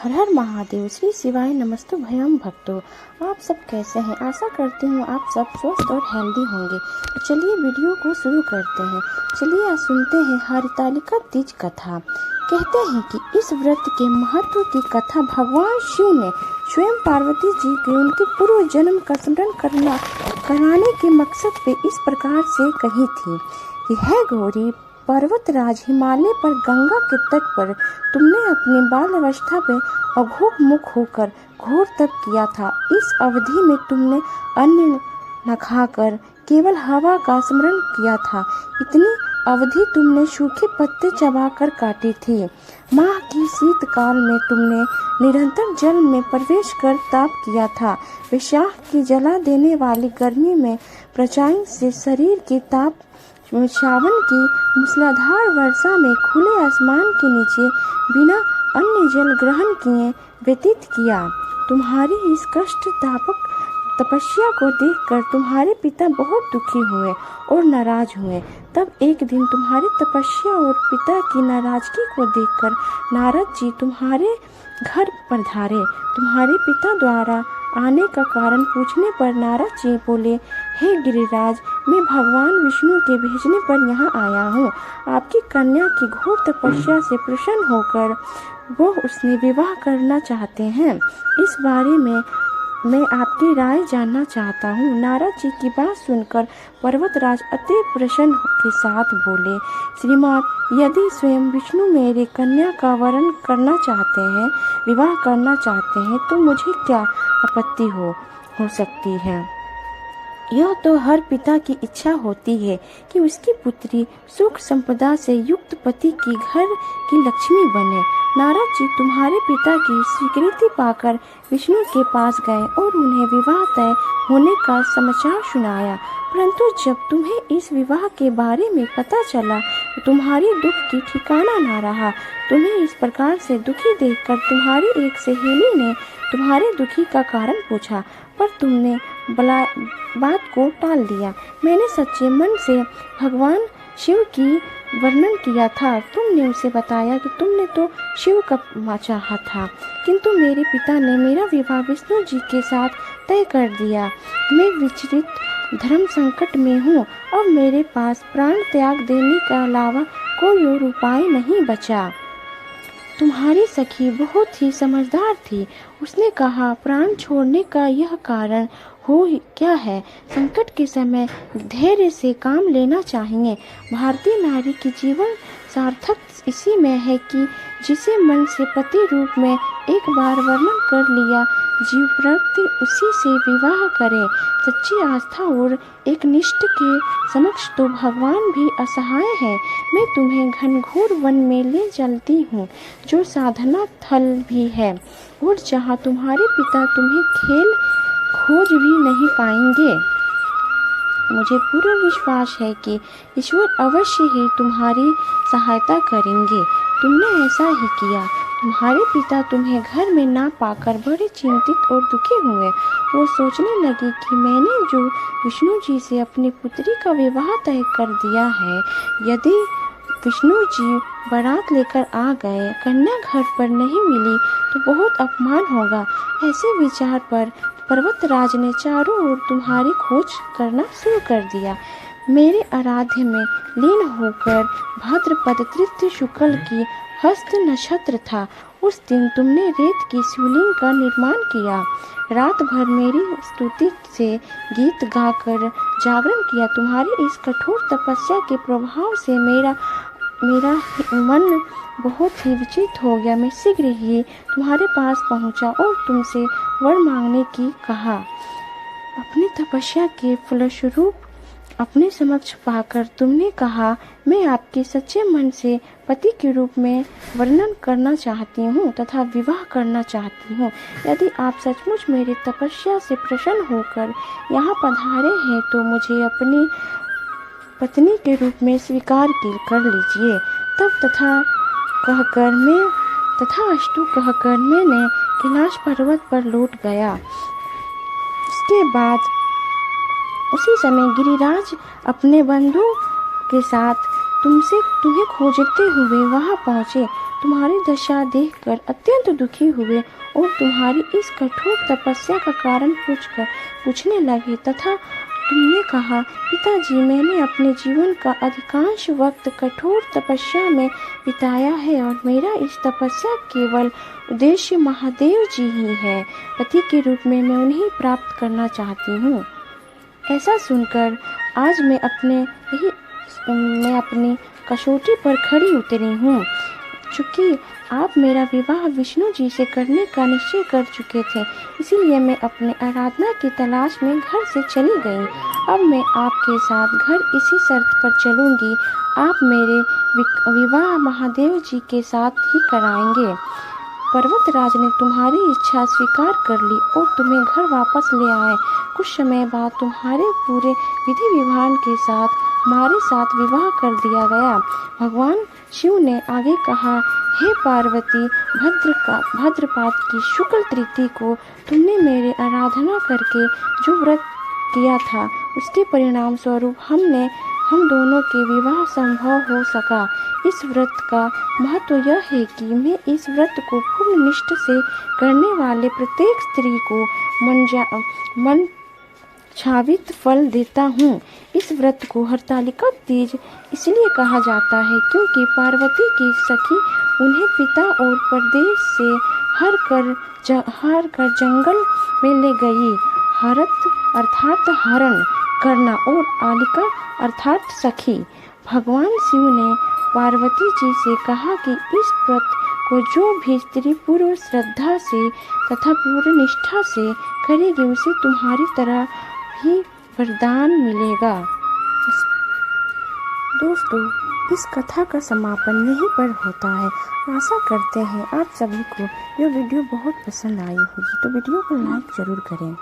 हर हर महादेव। श्री शिवाय नमस्तु भयम भक्तों। आप सब कैसे हैं? आशा करती हूँ आप सब स्वस्थ और हेल्दी होंगे। तो चलिए वीडियो को शुरू करते हैं। चलिए आज सुनते हैं हरितालिका तीज कथा। कहते हैं कि इस व्रत के महत्व की कथा भगवान शिव ने स्वयं पार्वती जी के उनके पूर्व जन्म का स्मरण कराने के मकसद पे इस प्रकार से कही थी कि है गौरी, पर्वतराज हिमालय पर गंगा के तट पर तुमने अपनी बाल अवस्था में अघोर मुख होकर घोर तप किया था। इस अवधि में तुमने अन्न न खाकर केवल हवा का स्मरण किया था। इतनी अवधि तुमने सूखे पत्ते चबाकर काटी थी। माह की शीतकाल में तुमने निरंतर जल में प्रवेश कर ताप किया था। वैशाख की जला देने वाली गर्मी में प्रचाइन से शरीर के ताप सावन की मूसलाधार वर्षा में खुले आसमान के नीचे बिना अन्य जल ग्रहण किए व्यतीत किया। तुम्हारी इस कष्टदायक तपस्या को देखकर तुम्हारे पिता बहुत दुखी हुए और नाराज हुए। तब एक दिन तुम्हारी तपस्या और पिता की नाराजगी को देखकर नारद जी तुम्हारे घर पधारे। तुम्हारे पिता द्वारा आने का कारण पूछने पर नारद जी बोले, हे गिरिराज, मैं भगवान विष्णु के भेजने पर यहाँ आया हूँ। आपकी कन्या की घोर तपस्या से प्रसन्न होकर वो उसने विवाह करना चाहते हैं। इस बारे में मैं आपकी राय जानना चाहता हूँ। नारद जी की बात सुनकर पर्वतराज अति प्रसन्न के साथ बोले, श्रीमान, यदि स्वयं विष्णु मेरे कन्या का वरण करना चाहते हैं, विवाह करना चाहते हैं, तो मुझे क्या आपत्ति हो सकती है। यह तो हर पिता की इच्छा होती है कि उसकी पुत्री सुख संपदा से युक्त पति की घर की लक्ष्मी बने। नारद जी तुम्हारे पिता की स्वीकृति पाकर विष्णु के पास गए और उन्हें विवाह तय होने का समाचार सुनाया। परंतु जब तुम्हें इस विवाह के बारे में पता चला तो तुम्हारी दुख की ठिकाना न रहा। तुम्हें इस प्रकार से दुखी देखकर तुम्हारी एक सहेली ने तुम्हारे दुखी का कारण पूछा, पर तुमने बात को टाल दिया। मैंने सच्चे मन से भगवान शिव की वर्णन किया था। तुमने उसे बताया कि तुमने तो शिव का चाहा था, किंतु मेरे पिता ने मेरा विवाह विष्णु जी के साथ तय कर दिया। मैं विचलित धर्म संकट में हूँ। अब मेरे पास प्राण त्याग देने के अलावा कोई और उपाय नहीं बचा। तुम्हारी सखी बहुत ही समझदार थी। उसने कहा, प्राण छोड़ने का यह कारण हो क्या है? संकट के समय धैर्य से काम लेना चाहिए। भारतीय नारी की जीवन सार्थक इसी में है कि जिसे मन से पति रूप में एक बार वर्णन कर लिया, जीव प्रति उसी से विवाह करे। सच्ची आस्था और एक निष्ठ के समक्ष तो भगवान भी असहाय है। मैं तुम्हें घनघोर वन में ले चलती हूँ, जो साधना थल भी है और जहाँ तुम्हारे पिता तुम्हें खेल खोज भी नहीं पाएंगे। मुझे पूरा विश्वास है कि ईश्वर अवश्य ही तुम्हारी सहायता करेंगे। तुमने ऐसा ही किया। तुम्हारे पिता तुम्हें घर में ना पाकर बड़े चिंतित और दुखी हुए। वो सोचने लगे कि मैंने जो विष्णु जी से अपनी पुत्री का विवाह तय कर दिया है, यदि विष्णु जी बारात लेकर आ गए, कन्या घर पर नहीं मिली तो बहुत अपमान होगा। ऐसे विचार पर पर्वतराज ने चारों ओर तुम्हारी खोज करना शुरू कर दिया। मेरे आराध्य में लीन होकर भाद्रपद तृतीय शुक्ल की हस्त नक्षत्र था। उस दिन तुमने रेत की शिवलिंग का निर्माण किया। रात भर मेरी स्तुति से गीत गाकर जागरण किया। तुम्हारी इस कठोर तपस्या के प्रभाव से मेरा मन बहुत ही विचलित हो गया। मैं शीघ्र ही तुम्हारे पास पहुंचा और तुमसे वर मांगने की कहा। अपनी तपस्या के फलस्वरूप अपने समक्ष पाकर तुमने कहा, मैं आपके सच्चे मन से पति के रूप में वर्णन करना चाहती हूँ तथा विवाह करना चाहती हूँ। यदि आप सचमुच मेरी तपस्या से प्रसन्न होकर यहाँ पधारे हैं तो मुझे अपनी पत्नी के रूप में स्वीकार कर लीजिए। तथास्तु कहकर मैंने कैलाश पर्वत पर लौट गया। उसके बाद उसी समय गिरिराज अपने बंधु के साथ तुम्हें खोजते हुए वहां पहुंचे, तुम्हारी दशा देखकर अत्यंत दुखी हुए और तुम्हारी इस कठोर तपस्या का कारण पूछने लगे तथा तुमने कहा, पिताजी, मैंने अपने जीवन का अधिकांश वक्त कठोर तपस्या में बिताया है और मेरा इस तपस्या केवल उद्देश्य महादेव जी ही है। पति के रूप में मैं उन्हें प्राप्त करना चाहती हूँ। ऐसा सुनकर आज मैं अपनी कसौटी पर खड़ी उतरी हूँ। चूँकि आप मेरा विवाह विष्णु जी से करने का निश्चय कर चुके थे, इसीलिए मैं अपने आराधना की तलाश में घर से चली गई। अब मैं आपके साथ घर इसी शर्त पर चलूँगी, आप मेरे विवाह महादेव जी के साथ ही कराएंगे। पर्वतराज ने तुम्हारी इच्छा स्वीकार कर ली और तुम्हें घर वापस ले आए। कुछ समय बाद तुम्हारे पूरे विधि विधान के साथ हमारे साथ विवाह कर दिया गया। भगवान शिव ने आगे कहा, हे पार्वती, भद्रपाद की शुक्ल तृतीया को तुमने मेरे आराधना करके जो व्रत किया था, उसके परिणाम स्वरूप हम दोनों के विवाह संभव हो सका। इस व्रत का महत्व यह है कि मैं इस व्रत को पूर्ण निष्ठा से करने वाले प्रत्येक स्त्री को मन छावित फल देता हूँ। इस व्रत को हरतालिका तीज इसलिए कहा जाता है क्योंकि पार्वती की सखी उन्हें पिता और परदेश से हर कर जंगल में ले गई। हरत अर्थात हरण करना और आलिका अर्थात सखी। भगवान शिव ने पार्वती जी से कहा कि इस व्रत को जो भी स्त्री पूर्ण श्रद्धा से तथा पूर्ण निष्ठा से करेगी, उसे तुम्हारी तरह ही वरदान मिलेगा। दोस्तों, इस कथा का समापन यहीं पर होता है। आशा करते हैं आप सभी को यह वीडियो बहुत पसंद आई होगी, तो वीडियो को लाइक जरूर करें।